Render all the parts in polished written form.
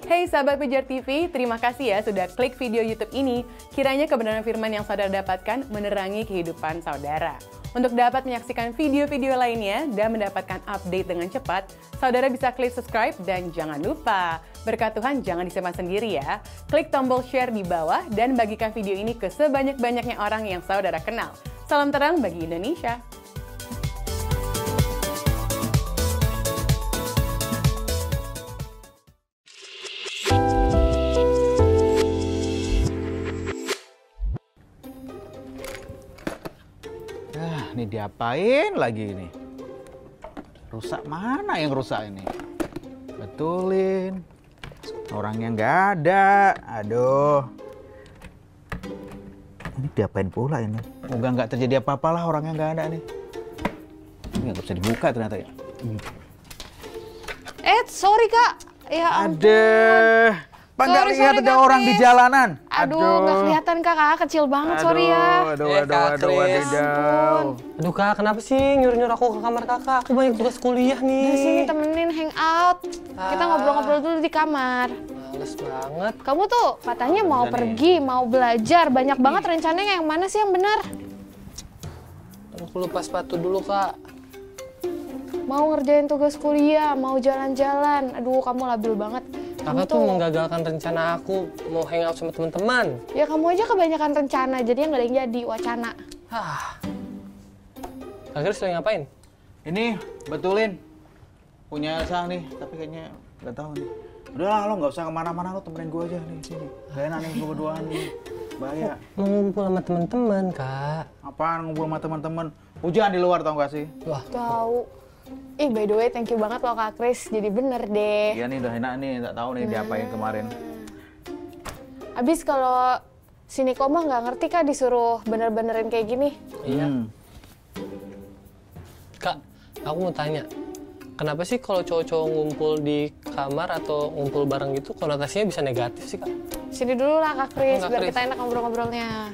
Hey sahabat Pijar TV, terima kasih ya sudah klik video YouTube ini. Kiranya kebenaran firman yang saudara dapatkan menerangi kehidupan saudara. Untuk dapat menyaksikan video-video lainnya dan mendapatkan update dengan cepat, saudara bisa klik subscribe dan jangan lupa, berkat Tuhan jangan disimpan sendiri ya. Klik tombol share di bawah dan bagikan video ini ke sebanyak-banyaknya orang yang saudara kenal. Salam terang bagi Indonesia. Ini diapain lagi ini? Rusak mana yang rusak ini? Betulin. Orangnya nggak ada. Aduh. Ini diapain pula ini? Moga nggak terjadi apa-apalah orangnya nggak ada nih. Ini nggak bisa dibuka ternyata ya. Sorry Kak. Ya ampun. Aduh. Pak nggak lihat ada orang di jalanan. Aduh, nggak kelihatan Kakak, kecil banget, sorry ya. Aduh, wadidaw. Aduh Kak, kenapa sih nyuruh-nyuruh aku ke kamar Kakak? Aku banyak tugas kuliah nih. Di sini temenin hangout. Kita ngobrol-ngobrol dulu di kamar. Males banget. Kamu tuh katanya mau pergi, mau belajar. Banyak banget rencananya, yang mana sih yang benar? Aku lupa sepatu dulu Kak. Mau ngerjain tugas kuliah, mau jalan-jalan. Aduh, kamu labil banget. Kakak tuh menggagalkan rencana aku mau hangout sama teman-teman. Ya kamu aja kebanyakan rencana, jadinya nggak ada yang jadi, wacana. Kak Chris lagi ngapain? Ini betulin. Punya Elsa nih, tapi kayaknya nggak tahu nih. Udahlah, lo nggak usah kemana-mana, lo temenin gue aja nih sini. Gak enak nih gue berduaan nih, bahaya. Mau ngumpul sama teman-teman Kak. Apaan ngumpul sama teman-teman? Hujan di luar tau gak sih? Wah, Tahu. By the way, thank you banget loh Kak Chris, jadi bener deh. Iya nih udah enak nih, nggak tahu nih diapain kemarin. Abis kalau sini koma nggak ngerti Kak disuruh bener-benerin kayak gini. iya. Kak, aku mau tanya. Kenapa sih kalau cowok-cowok ngumpul di kamar atau ngumpul bareng gitu konotasinya bisa negatif sih Kak? Sini dulu lah Kak Chris, Kak biar Chris. kita enak ngobrol-ngobrolnya.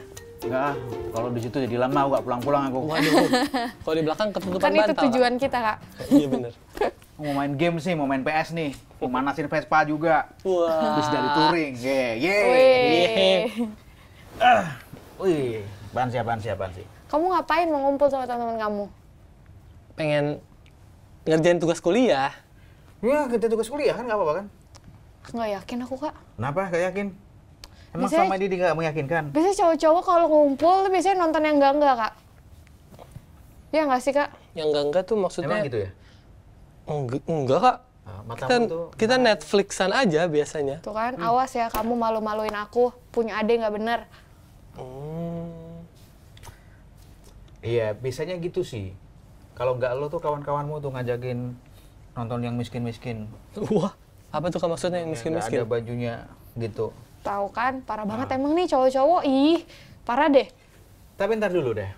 Enggak, kalau di situ jadi lama, gak pulang-pulang aku. Waduh, kalau di belakang ketutupan Kan itu bantal, tujuan kita Kak. Kak. Iya bener. Mau main game sih, mau main PS nih. Mau manasin Vespa juga. Wah. Habis dari touring. Yeay. Wih. Wih, apaan sih? Kamu ngapain mau ngumpul sama teman-teman kamu? Pengen ngerjain tugas kuliah. Ya, kita tugas kuliah kan, gak apa-apa kan? Nggak yakin aku Kak. Kenapa? Gak yakin? Emang Biasanya- selama ini gak meyakinkan? Biasanya cowok-cowok kalau ngumpul tuh biasanya nonton yang enggak Kak. Iya nggak sih Kak? Yang enggak tuh maksudnya... Emang gitu ya? Enggak Kak. Matamu Kita, tuh... kita Netflixan aja biasanya. Tuh kan, awas ya kamu malu-maluin aku. Punya adik nggak bener. Iya, biasanya gitu sih. Kalau nggak lo tuh kawan-kawanmu tuh ngajakin nonton yang miskin-miskin. Wah, apa tuh Kak maksudnya yang Nggak miskin-miskin? ada bajunya gitu. Tahu kan, parah banget emang nih cowok-cowok. Ih, parah deh. Tapi ntar dulu deh.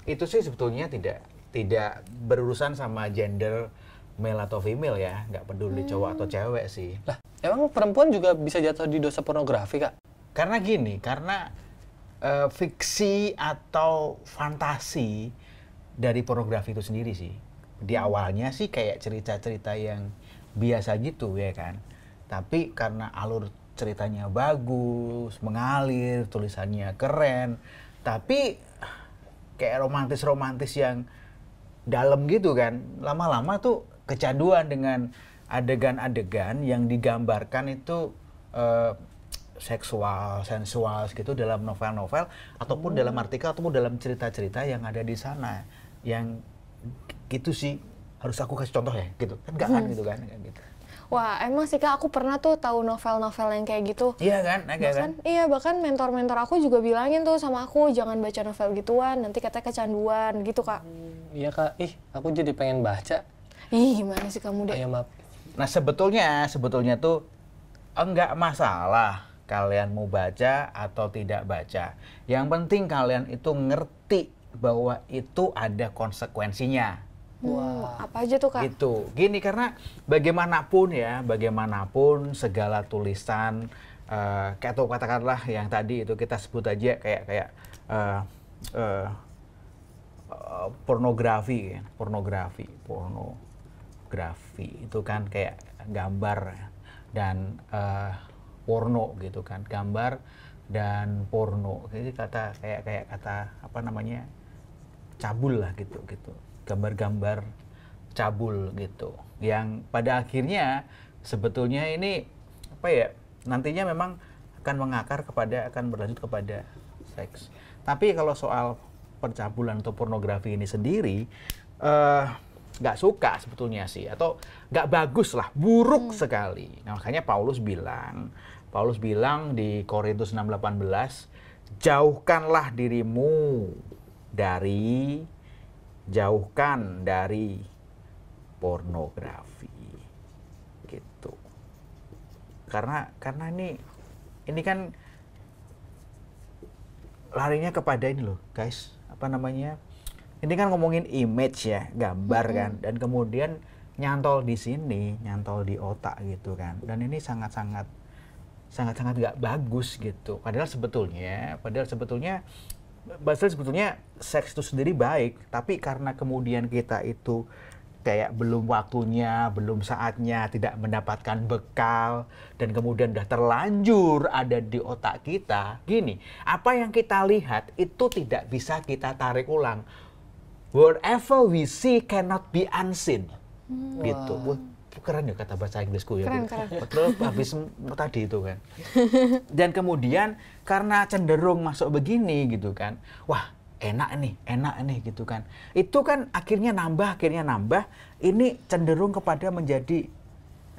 Itu sih sebetulnya tidak berurusan sama gender male atau female ya. Nggak peduli cowok atau cewek sih. Lah, emang perempuan juga bisa jatuh di dosa pornografi Kak? Karena gini, karena fiksi atau fantasi dari pornografi itu sendiri sih. Di awalnya sih kayak cerita-cerita yang biasa gitu ya kan. Tapi karena alur ceritanya bagus, mengalir, tulisannya keren, tapi kayak romantis-romantis yang dalam gitu kan. Lama-lama tuh kecanduan dengan adegan-adegan yang digambarkan itu seksual, sensual gitu dalam novel-novel ataupun dalam artikel ataupun dalam cerita-cerita yang ada di sana. Yang gitu sih, harus aku kasih contoh ya gitu. Kan enggak kan gitu kan, kayak gitu. Wah, emang sih Kak, aku pernah tuh tahu novel-novel yang kayak gitu. Iya kan, kan? Bahkan mentor-mentor aku juga bilangin tuh sama aku, jangan baca novel gituan, nanti katanya kecanduan gitu Kak. Iya Kak, aku jadi pengen baca. Ih, gimana sih kamu deh? Ya maaf. Nah sebetulnya tuh enggak masalah kalian mau baca atau tidak baca. Yang penting kalian itu ngerti bahwa itu ada konsekuensinya. Apa aja tuh Kak? Gitu. Gini, karena bagaimanapun segala tulisan kayak tuh katakanlah yang tadi itu kita sebut aja kayak pornografi itu kan kayak gambar dan porno gitu kan, gambar dan porno. Jadi kayak kata apa namanya, cabul lah gitu, gambar-gambar cabul gitu, yang pada akhirnya sebetulnya ini apa ya, nantinya memang akan berlanjut kepada seks. Tapi kalau soal percabulan atau pornografi ini sendiri nggak suka sebetulnya sih, atau nggak bagus lah, buruk sekali. Nah, makanya Paulus bilang di Korintus 6:18, jauhkan dari pornografi gitu. Karena ini kan larinya kepada ini loh guys, apa namanya, ini kan ngomongin image ya, gambar kan, dan kemudian nyantol di sini, nyantol di otak gitu kan, dan ini sangat nggak bagus gitu. Padahal sebetulnya seks itu sendiri baik, tapi karena kemudian kita itu kayak belum waktunya, belum saatnya, tidak mendapatkan bekal, dan kemudian udah terlanjur ada di otak kita. Gini, apa yang kita lihat itu tidak bisa kita tarik ulang. Whatever we see cannot be unseen. Gitu. Wah, keren ya kata bahasa Inggrisku ya. Keren. Terus habis tadi itu kan. Dan kemudian karena cenderung masuk begini gitu kan. Wah, enak nih gitu kan. Itu kan akhirnya nambah, ini cenderung kepada menjadi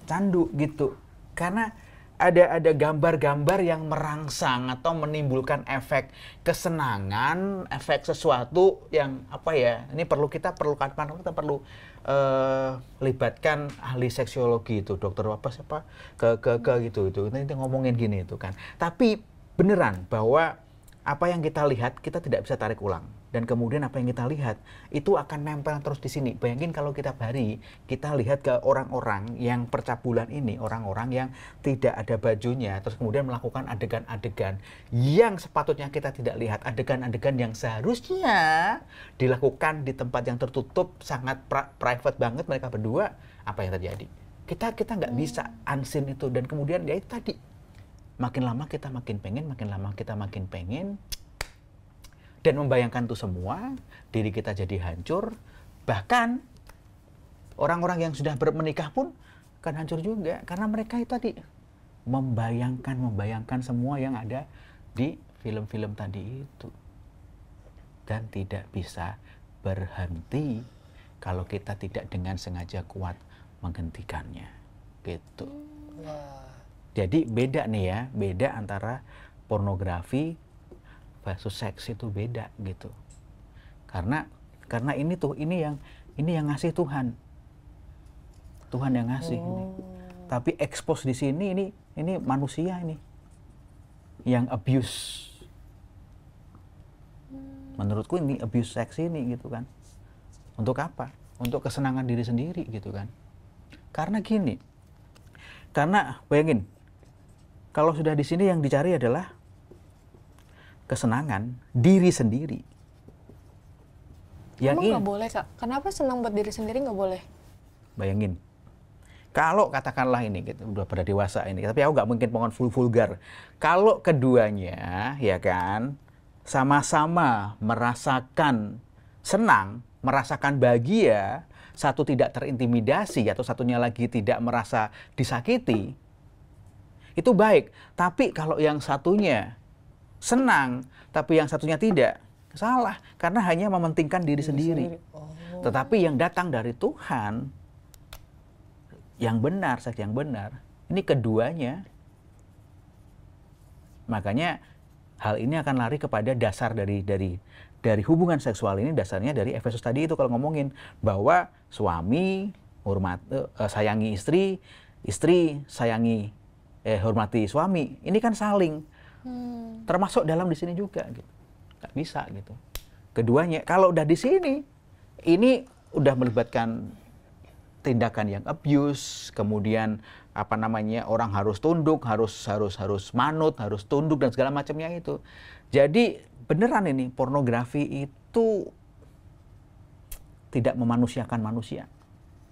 candu gitu. Karena ada gambar-gambar yang merangsang atau menimbulkan efek kesenangan, efek sesuatu yang apa ya, ini kita perlu libatkan ahli seksiologi itu, dokter siapa gitu itu ngomongin gini itu kan. Tapi beneran bahwa apa yang kita lihat kita tidak bisa tarik ulang, dan kemudian apa yang kita lihat itu akan nempel terus di sini. Bayangin kalau kita lihat ke orang-orang yang percabulan ini, orang-orang yang tidak ada bajunya, terus kemudian melakukan adegan-adegan yang sepatutnya kita tidak lihat, adegan-adegan yang seharusnya dilakukan di tempat yang tertutup, sangat private banget mereka berdua. Apa yang terjadi? Kita nggak bisa unseen itu, dan kemudian ya itu tadi, makin lama kita makin pengen, dan membayangkan itu semua, diri kita jadi hancur. Bahkan orang-orang yang sudah menikah pun akan hancur juga, karena mereka itu tadi membayangkan semua yang ada di film-film tadi itu, dan tidak bisa berhenti kalau kita tidak dengan sengaja kuat menghentikannya gitu. Jadi beda nih ya, beda antara pornografi versus seks, itu beda gitu. Karena ini yang ngasih Tuhan yang ngasih ini. Tapi expose di sini ini manusia ini yang abuse. Menurutku ini abuse seks ini gitu kan. Untuk apa? Untuk kesenangan diri sendiri gitu kan. Karena gini, karena bayangin, kalau sudah di sini yang dicari adalah kesenangan diri sendiri. Emang nggak boleh, Kak? Kenapa senang buat diri sendiri nggak boleh? Bayangin, kalau katakanlah ini, gitu, udah pada dewasa ini, tapi aku nggak mungkin pengen vulgar. Kalau keduanya, ya kan, sama-sama merasakan senang, merasakan bahagia, satu tidak terintimidasi atau satunya lagi tidak merasa disakiti, itu baik. Tapi kalau yang satunya senang, tapi yang satunya tidak, salah. Karena hanya mementingkan diri sendiri. Tetapi yang datang dari Tuhan, yang benar, seks yang benar, ini keduanya. Makanya hal ini akan lari kepada dasar dari hubungan seksual ini, dasarnya dari Efesus tadi itu, kalau ngomongin bahwa suami sayangi istri, istri sayangi hormati suami. Ini kan saling, termasuk dalam di sini juga gitu. Nggak bisa gitu. Keduanya kalau udah di sini, ini udah melibatkan tindakan yang abuse, kemudian apa namanya, orang harus tunduk, harus manut, harus tunduk dan segala macamnya itu. Jadi beneran ini pornografi itu tidak memanusiakan manusia.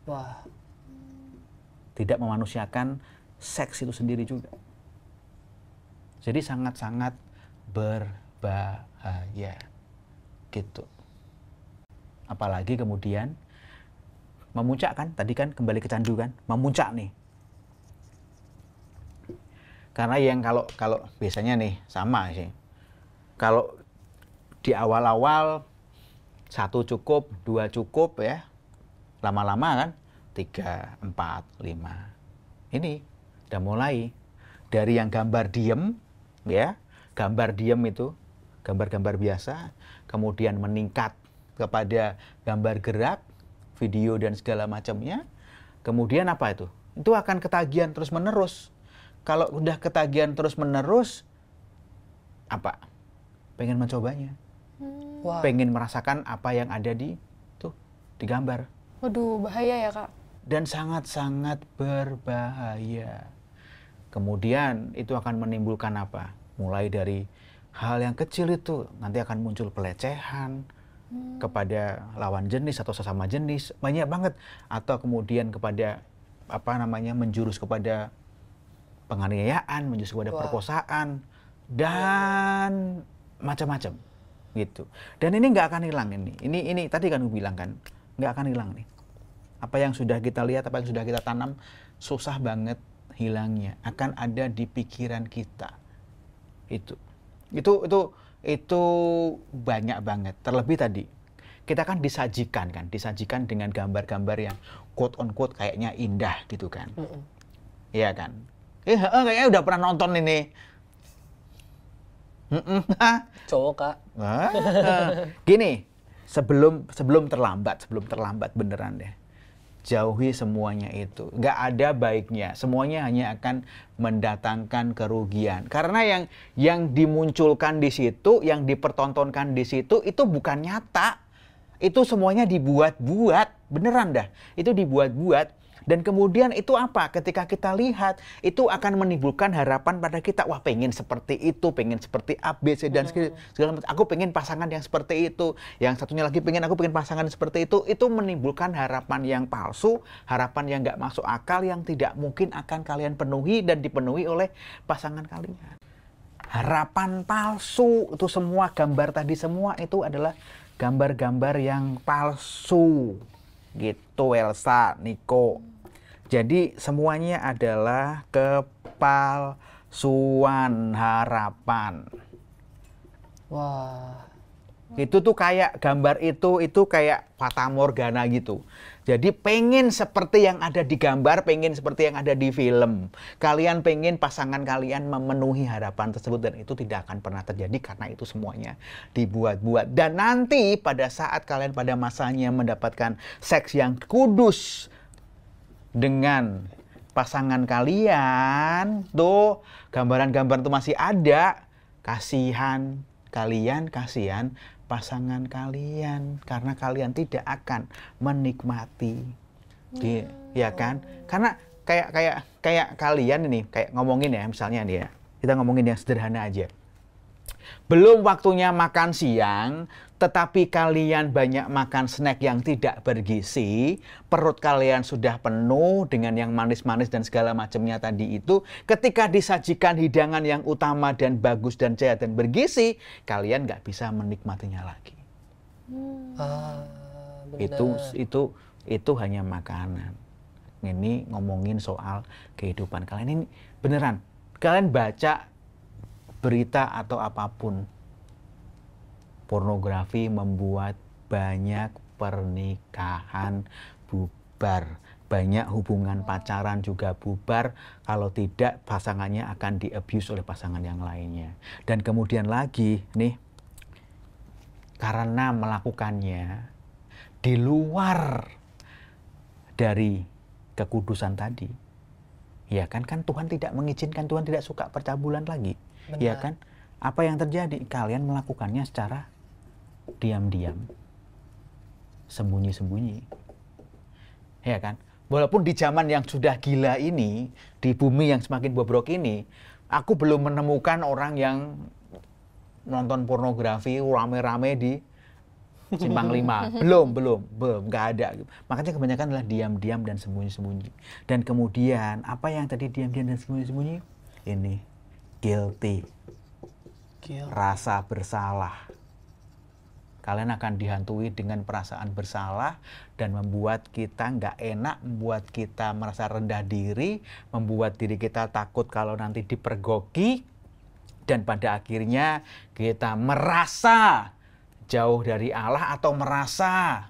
Wah. Tidak memanusiakan seks itu sendiri juga. Jadi sangat-sangat berbahaya gitu. Apalagi kemudian memuncak kan, tadi kan kembali ke candu kan, memuncak nih. Karena yang kalau biasanya nih sama sih. Kalau di awal-awal 1 cukup, 2 cukup ya. Lama-lama kan 3, 4, 5. Ini udah mulai dari yang gambar diem ya, gambar diem itu, gambar-gambar biasa, kemudian meningkat kepada gambar gerak, video dan segala macamnya. Kemudian apa itu? Itu akan ketagihan terus-menerus. Kalau udah ketagihan terus-menerus, apa? Pengen mencobanya. Wah. Pengen merasakan apa yang ada di gambar. Waduh, bahaya ya, Kak. Dan sangat-sangat berbahaya. Kemudian itu akan menimbulkan apa? Mulai dari hal yang kecil itu nanti akan muncul pelecehan kepada lawan jenis atau sesama jenis, banyak banget. Atau kemudian kepada menjurus kepada penganiayaan, menjurus kepada perkosaan dan macam-macam gitu. Dan ini nggak akan hilang ini. Ini tadi kan gue bilang kan, nggak akan hilang nih. Apa yang sudah kita lihat, apa yang sudah kita tanam, susah banget hilangnya. Akan ada di pikiran kita. Itu banyak banget. Terlebih tadi kita kan disajikan dengan gambar-gambar yang quote on quote kayaknya indah gitu kan. Iya kan? Kayaknya udah pernah nonton ini. Cowok, Kak. Gini, sebelum terlambat beneran deh. Jauhi semuanya itu. Nggak ada baiknya. Semuanya hanya akan mendatangkan kerugian. Karena yang dimunculkan di situ, yang dipertontonkan di situ, itu bukan nyata. Itu semuanya dibuat-buat. Beneran dah. Itu dibuat-buat. Dan kemudian itu apa? Ketika kita lihat, itu akan menimbulkan harapan pada kita. Wah, pengen seperti itu, pengen seperti A, B, C, dan segala macam. Aku pengen pasangan yang seperti itu. Yang satunya lagi aku pengen pasangan seperti itu. Itu menimbulkan harapan yang palsu, harapan yang nggak masuk akal, yang tidak mungkin akan kalian penuhi dan dipenuhi oleh pasangan kalian. Harapan palsu, itu semua gambar tadi semua itu adalah gambar-gambar yang palsu. Gitu, Elsa, Niko. Jadi semuanya adalah kepalsuan harapan. Wah. Itu tuh kayak gambar itu kayak fata morgana gitu. Jadi pengen seperti yang ada di gambar, pengen seperti yang ada di film. Kalian pengen pasangan kalian memenuhi harapan tersebut dan itu tidak akan pernah terjadi karena itu semuanya dibuat-buat. Dan nanti pada saat kalian pada masanya mendapatkan seks yang kudus dengan pasangan kalian, tuh gambaran-gambar itu masih ada. Kasihan kalian, kasihan pasangan kalian karena kalian tidak akan menikmati, ya kan? Karena kayak kalian ini kayak ngomongin ya, misalnya nih ya, kita ngomongin yang sederhana aja. Belum waktunya makan siang, tetapi kalian banyak makan snack yang tidak bergizi, perut kalian sudah penuh dengan yang manis-manis dan segala macamnya tadi itu. Ketika disajikan hidangan yang utama dan bagus dan sehat dan bergizi, kalian nggak bisa menikmatinya lagi. Itu hanya makanan. Ini ngomongin soal kehidupan kalian. Ini beneran, kalian baca berita atau apapun, pornografi membuat banyak pernikahan bubar, banyak hubungan pacaran juga bubar, kalau tidak pasangannya akan di-abuse oleh pasangan yang lainnya. Dan kemudian lagi nih, karena melakukannya di luar dari kekudusan tadi, ya kan Tuhan tidak mengizinkan, Tuhan tidak suka percabulan lagi. Benar. Ya kan? Apa yang terjadi? Kalian melakukannya secara diam-diam, sembunyi-sembunyi. Ya kan? Walaupun di zaman yang sudah gila ini, di bumi yang semakin bobrok ini, aku belum menemukan orang yang nonton pornografi rame-rame di Simpang 5. Belum, nggak ada. Makanya kebanyakan adalah diam-diam dan sembunyi-sembunyi. Dan kemudian, apa yang tadi diam-diam dan sembunyi-sembunyi? Ini, guilty. Rasa bersalah. Kalian akan dihantui dengan perasaan bersalah dan membuat kita nggak enak, membuat kita merasa rendah diri, membuat diri kita takut kalau nanti dipergoki, dan pada akhirnya kita merasa jauh dari Allah atau merasa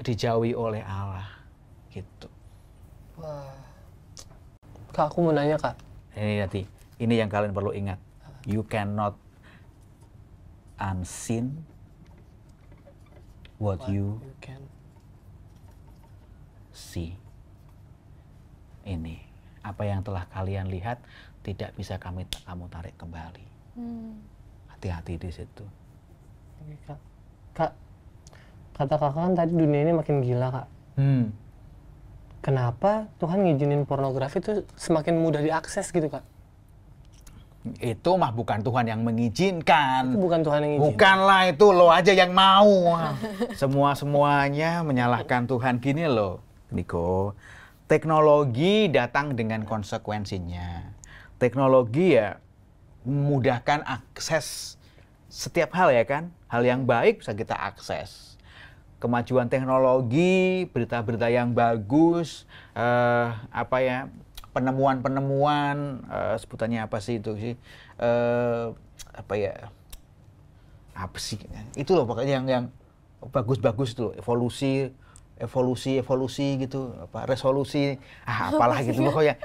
dijauhi oleh Allah, gitu. Wah. Kak, aku mau nanya, Kak. Ini yang kalian perlu ingat. You cannot unseen what you can see. Ini, apa yang telah kalian lihat tidak bisa kamu tarik kembali. Hati-hati di situ. Oke, Kak. Kak, kata kakak kan tadi dunia ini makin gila, Kak. Kenapa Tuhan ngizinin pornografi itu semakin mudah diakses gitu, Kak? Itu mah bukan Tuhan yang mengizinkan. Itu bukan Tuhan yang ngizinin. Bukanlah, itu lo aja yang mau. Semuanya menyalahkan Tuhan. Gini loh, Niko. Teknologi datang dengan konsekuensinya. Teknologi ya memudahkan akses setiap hal, ya kan? Hal yang baik bisa kita akses. Kemajuan teknologi, berita-berita yang bagus, penemuan-penemuan, sebutannya apa sih itu sih? Apa sih? Itu loh pokoknya yang bagus-bagus itu, evolusi gitu, resolusi, apalah gitu pokoknya.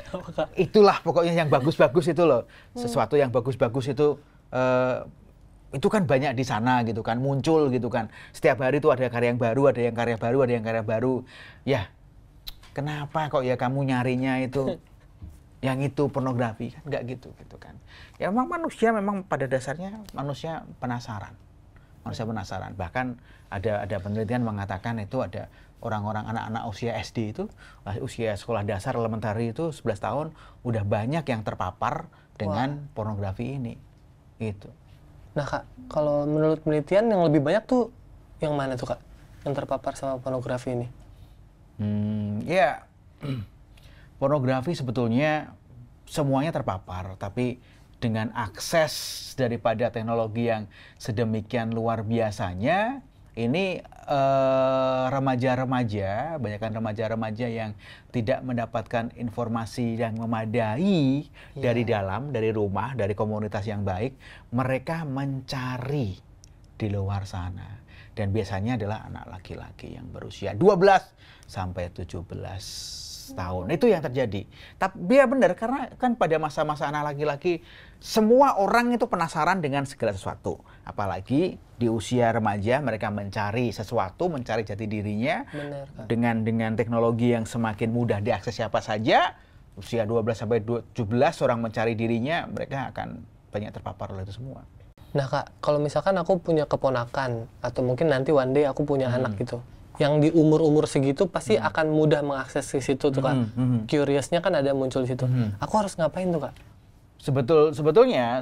Itulah pokoknya yang bagus-bagus itu loh. Sesuatu yang bagus-bagus itu kan banyak di sana gitu kan, muncul gitu kan. Setiap hari itu ada karya yang baru, ada yang karya baru, ada yang karya baru. Ya, kenapa kok ya kamu nyarinya itu yang itu pornografi? Kan nggak gitu kan. Ya memang manusia memang pada dasarnya manusia penasaran. Bahkan ada penelitian mengatakan itu ada orang-orang anak-anak usia SD itu, usia sekolah dasar elementari itu 11 tahun udah banyak yang terpapar dengan pornografi ini. Gitu. Nah, Kak, kalau menurut penelitian yang lebih banyak tuh yang mana tuh, Kak? Yang terpapar sama pornografi ini? Ya, pornografi sebetulnya semuanya terpapar, tapi dengan akses daripada teknologi yang sedemikian luar biasanya, ini banyakkan remaja-remaja yang tidak mendapatkan informasi yang memadai dari dalam, dari rumah, dari komunitas yang baik, mereka mencari di luar sana. Dan biasanya adalah anak laki-laki yang berusia 12 sampai 17 tahun. Itu yang terjadi. Tapi ya benar, karena kan pada masa-masa anak laki-laki semua orang itu penasaran dengan segala sesuatu. Apalagi di usia remaja mereka mencari sesuatu, mencari jati dirinya. Benar, Kak. Dengan teknologi yang semakin mudah diakses siapa saja. Usia 12 sampai 17 orang mencari dirinya, mereka akan banyak terpapar oleh itu semua. Nah, Kak, kalau misalkan aku punya keponakan atau mungkin nanti one day aku punya anak gitu, yang di umur-umur segitu pasti akan mudah mengakses ke situ tuh, Kak. Curiousnya kan ada muncul di situ. Aku harus ngapain tuh, Kak? Sebetulnya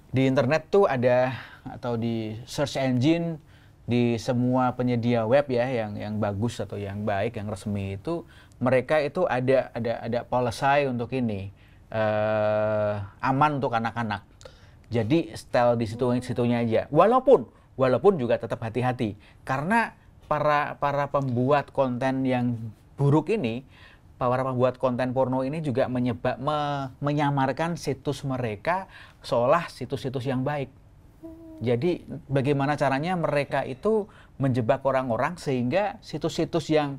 di internet tuh ada, atau di search engine di semua penyedia web ya yang bagus atau yang baik, yang resmi itu, mereka itu ada policy untuk ini, aman untuk anak-anak. Jadi setel di situnya aja. Walaupun juga tetap hati-hati, karena para pembuat konten yang buruk ini, para pembuat konten porno ini juga menyamarkan situs mereka seolah situs-situs yang baik. Jadi bagaimana caranya mereka itu menjebak orang-orang sehingga situs-situs yang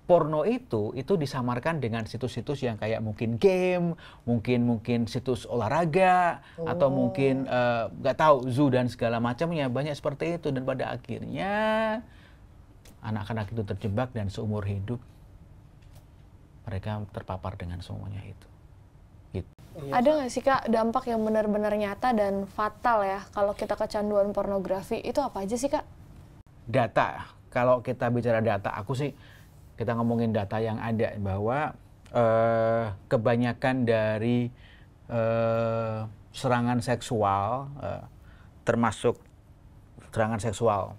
porno itu disamarkan dengan situs-situs yang kayak mungkin game, mungkin situs olahraga, atau mungkin nggak tahu zoo dan segala macamnya, banyak seperti itu. Dan pada akhirnya anak-anak itu terjebak dan seumur hidup mereka terpapar dengan semuanya itu. Gitu. Ada nggak sih, Kak, dampak yang benar-benar nyata dan fatal ya kalau kita kecanduan pornografi? Itu apa aja sih, Kak? Data, kalau kita bicara data, kita ngomongin data yang ada, bahwa kebanyakan dari serangan seksual termasuk serangan seksual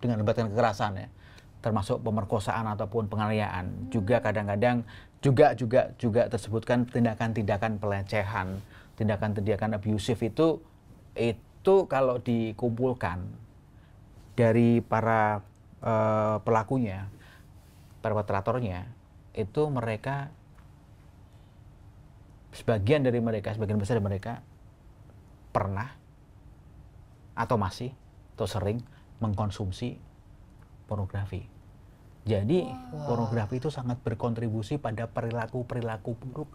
dengan melibatkan kekerasan ya, termasuk pemerkosaan ataupun penganiayaan, juga kadang-kadang juga tersebutkan tindakan-tindakan pelecehan, tindakan-tindakan abusif itu kalau dikumpulkan dari para pelakunya, perpetratornya, itu mereka sebagian besar dari mereka pernah atau masih atau sering mengkonsumsi pornografi. Jadi pornografi itu sangat berkontribusi pada perilaku buruk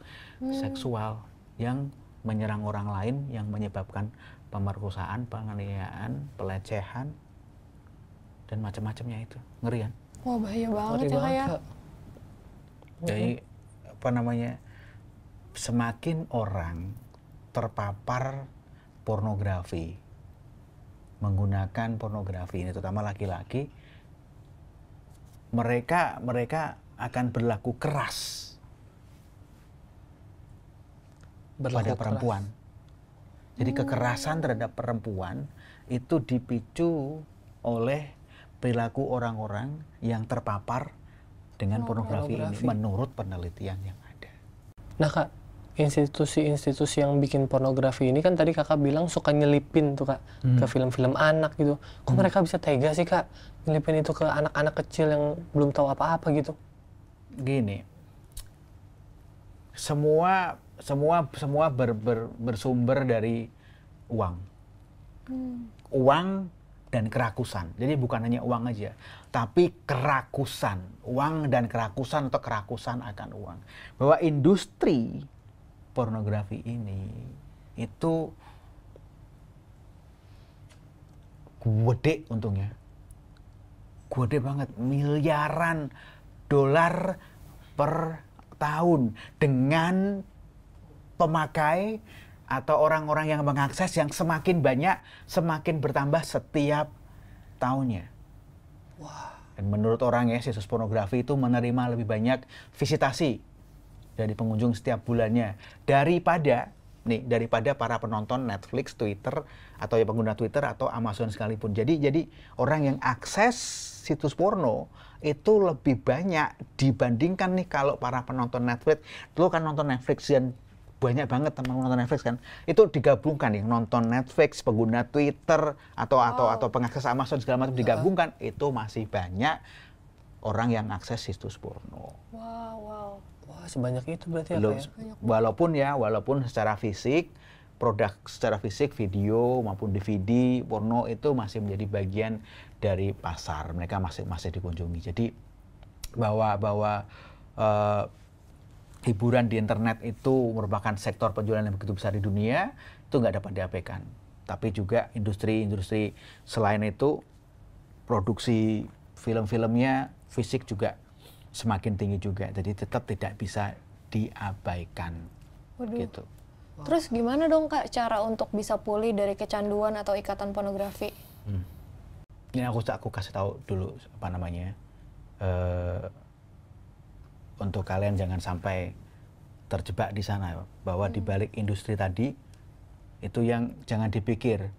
seksual yang menyerang orang lain, yang menyebabkan pemerkosaan, penganiayaan, pelecehan, dan macam-macamnya itu. Ngeri kan? Wah, bahaya banget ya, Kak ya. Jadi apa namanya, semakin orang terpapar pornografi, menggunakan pornografi ini terutama laki-laki, mereka akan berlaku keras pada perempuan. Jadi kekerasan terhadap perempuan itu dipicu oleh perilaku orang-orang yang terpapar dengan pornografi ini menurut penelitian yang ada. Nah Kak, institusi-institusi yang bikin pornografi ini kan tadi Kakak bilang suka nyelipin tuh Kak ke film-film anak gitu. Kok mereka bisa tega sih Kak nyelipin itu ke anak-anak kecil yang belum tahu apa-apa gitu? Gini, semua bersumber dari uang. Uang dan kerakusan. Jadi bukan hanya uang aja, tapi kerakusan. Uang dan kerakusan atau kerakusan akan uang. Bahwa industri pornografi ini itu gede untungnya. Gede banget, miliaran dolar per tahun dengan pemakai atau orang-orang yang mengakses yang semakin banyak, semakin bertambah setiap tahunnya. Wah. Dan menurut orang ya, situs pornografi itu menerima lebih banyak visitasi dari pengunjung setiap bulannya daripada para penonton Netflix, Twitter, atau ya pengguna Twitter atau Amazon sekalipun. Jadi orang yang akses situs porno itu lebih banyak dibandingkan nih kalau para penonton Netflix. Dulu kan nonton Netflix dan banyak banget teman nonton Netflix kan, itu digabungkan yang nonton Netflix, pengguna Twitter atau pengakses Amazon segala macam digabungkan, itu masih banyak orang yang akses situs porno. Wah, sebanyak itu berarti Walaupun secara fisik, produk secara fisik, video maupun DVD porno itu masih menjadi bagian dari pasar, mereka masih dikunjungi. Jadi bahwa hiburan di internet itu merupakan sektor penjualan yang begitu besar di dunia, itu nggak dapat diabaikan. Tapi juga industri-industri selain itu, produksi film-filmnya, fisik juga semakin tinggi juga. Jadi tetap tidak bisa diabaikan. Waduh. Gitu. Terus gimana dong Kak cara untuk bisa pulih dari kecanduan atau ikatan pornografi? Ini aku kasih tahu dulu apa namanya. Untuk kalian jangan sampai terjebak di sana, bahwa di balik industri tadi itu yang jangan dipikir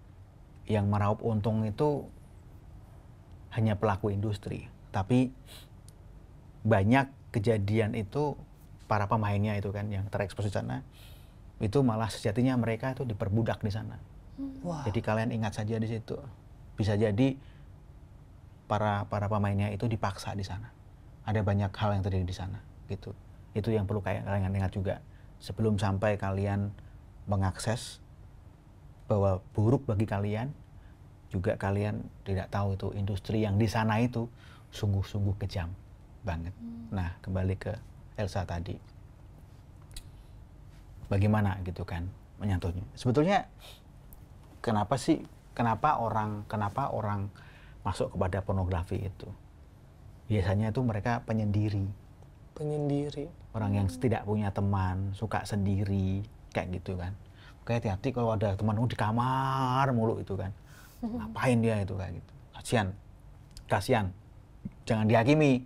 yang meraup untung itu hanya pelaku industri, tapi banyak kejadian itu para pemainnya itu kan yang terekspos di sana itu malah sejatinya mereka itu diperbudak di sana. Jadi kalian ingat saja di situ, bisa jadi para pemainnya itu dipaksa di sana. Ada banyak hal yang terjadi di sana. Gitu. Itu yang perlu kalian ingat juga sebelum sampai kalian mengakses bahwa buruk bagi kalian, juga kalian tidak tahu itu industri yang di sana itu sungguh-sungguh kejam banget. Nah, kembali ke Elsa tadi, bagaimana gitu kan menyentuhnya. Sebetulnya kenapa orang masuk kepada pornografi itu? Biasanya itu mereka penyendiri. Orang yang tidak punya teman, suka sendiri, kayak gitu kan. Kayak hati-hati kalau ada teman di kamar mulu itu kan. Ngapain dia itu kayak gitu. Kasihan. Jangan dihakimi.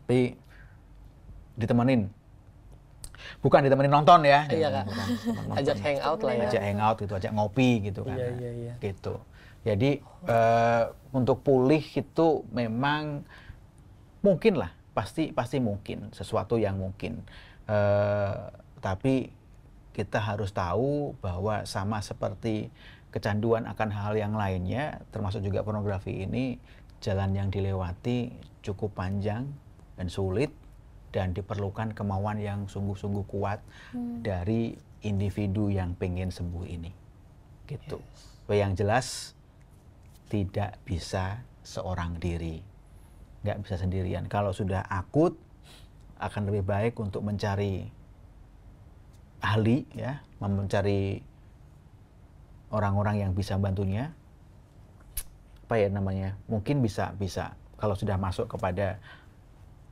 Tapi ditemenin. Bukan ditemenin nonton ya. Iya, Kak. Bukan nonton. Ajak hangout lah ya. Ajak hangout gitu, ajak ngopi gitu kan. Iya. Gitu. Jadi untuk pulih itu memang mungkin lah, pasti mungkin, sesuatu yang mungkin. Tapi kita harus tahu bahwa sama seperti kecanduan akan hal yang lainnya, termasuk juga pornografi ini, jalan yang dilewati cukup panjang dan sulit, dan diperlukan kemauan yang sungguh-sungguh kuat dari individu yang pengen sembuh ini. Gitu. Yang jelas, tidak bisa seorang diri. Nggak bisa sendirian. Kalau sudah akut, akan lebih baik untuk mencari ahli, ya, mencari orang-orang yang bisa bantunya. Apa ya namanya? Mungkin bisa kalau sudah masuk kepada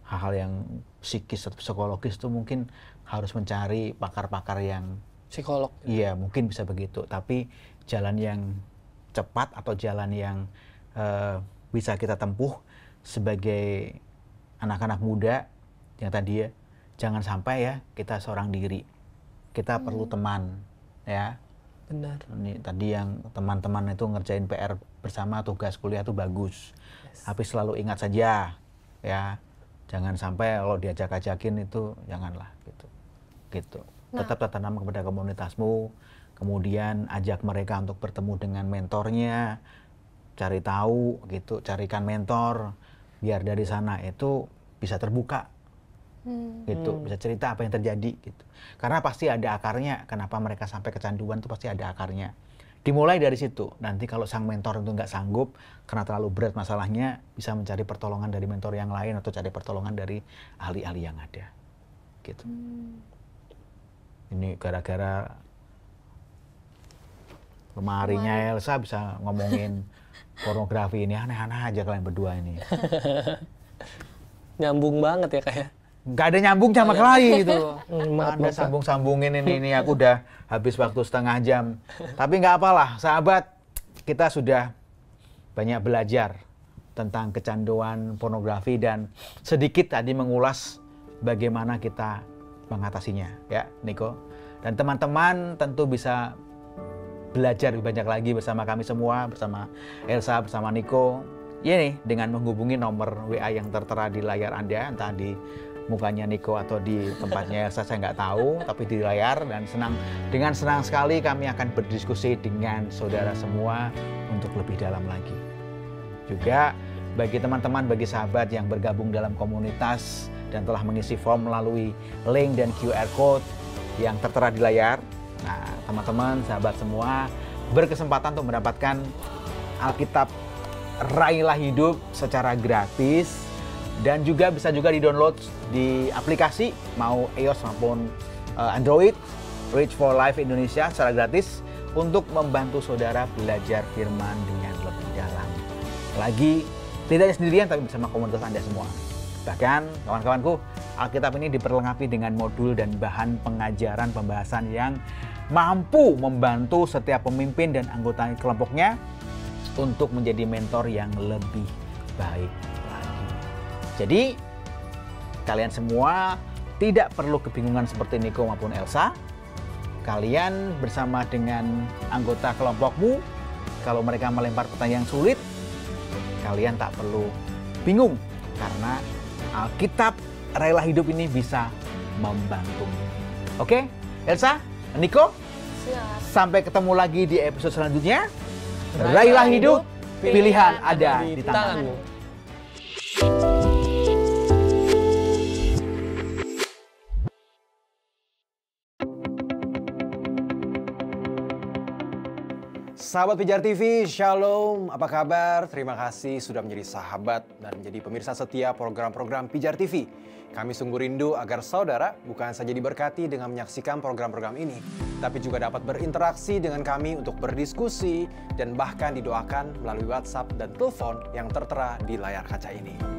hal-hal yang psikis atau psikologis itu mungkin harus mencari pakar-pakar yang psikolog. Iya, mungkin bisa begitu. Tapi jalan yang cepat atau jalan yang bisa kita tempuh sebagai anak-anak muda yang tadi ya, jangan sampai ya kita seorang diri. Kita perlu teman, ya. Benar. Ini tadi yang teman-teman itu ngerjain PR bersama, tugas kuliah itu bagus. Tapi selalu ingat saja, ya, jangan sampai kalau diajak-ajakin itu janganlah gitu. Tetap tanam kepada komunitasmu, kemudian ajak mereka untuk bertemu dengan mentornya, cari tahu gitu, carikan mentor, biar dari sana itu bisa terbuka. Gitu, bisa cerita apa yang terjadi gitu. Karena pasti ada akarnya, kenapa mereka sampai kecanduan itu pasti ada akarnya. Dimulai dari situ. Nanti kalau sang mentor itu nggak sanggup karena terlalu berat masalahnya, bisa mencari pertolongan dari mentor yang lain atau cari pertolongan dari ahli-ahli yang ada. Gitu. Ini gara-gara lemarinya Elsa bisa ngomongin pornografi ini, aneh-aneh aja kalian berdua ini. Nyambung banget ya kayak. Nggak ada nyambung sama sekali gitu. Anda sambung-sambungin ini aku udah habis waktu setengah jam. Tapi nggak apalah, sahabat, kita sudah banyak belajar tentang kecanduan pornografi dan sedikit tadi mengulas bagaimana kita mengatasinya, ya, Niko. Dan teman-teman tentu bisa belajar lebih banyak lagi bersama kami semua, bersama Elsa, bersama Niko. Ya nih, dengan menghubungi nomor WA yang tertera di layar Anda, entah di mukanya Niko atau di tempatnya Elsa, saya nggak tahu, tapi di layar. Dan dengan senang sekali kami akan berdiskusi dengan saudara semua untuk lebih dalam lagi. Juga bagi teman-teman, bagi sahabat yang bergabung dalam komunitas dan telah mengisi form melalui link dan QR code yang tertera di layar. Nah, teman-teman, sahabat semua berkesempatan untuk mendapatkan Alkitab Raihlah Hidup secara gratis. Dan juga bisa juga di-download di aplikasi, mau iOS maupun Android, Reach for Life Indonesia secara gratis untuk membantu saudara belajar firman dengan lebih dalam. Lagi, tidak sendirian tapi bersama komunitas Anda semua. Bahkan, kawan-kawanku, Alkitab ini diperlengkapi dengan modul dan bahan pengajaran pembahasan yang mampu membantu setiap pemimpin dan anggota kelompoknya untuk menjadi mentor yang lebih baik. Jadi, kalian semua tidak perlu kebingungan seperti Niko maupun Elsa. Kalian bersama dengan anggota kelompokmu, kalau mereka melempar pertanyaan yang sulit, kalian tak perlu bingung. Karena Alkitab Raihlah Hidup ini bisa membantu. Oke, Elsa, Niko, sampai ketemu lagi di episode selanjutnya. Raihlah Hidup, pilihan ada di tanganmu. Sahabat Pijar TV, Shalom, apa kabar? Terima kasih sudah menjadi sahabat dan menjadi pemirsa setia program-program Pijar TV. Kami sungguh rindu agar saudara bukan saja diberkati dengan menyaksikan program-program ini, tapi juga dapat berinteraksi dengan kami untuk berdiskusi dan bahkan didoakan melalui WhatsApp dan telepon yang tertera di layar kaca ini.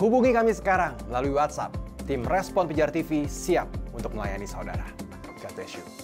Hubungi kami sekarang melalui WhatsApp Tim Respon Pijar TV siap untuk melayani saudara. God bless you.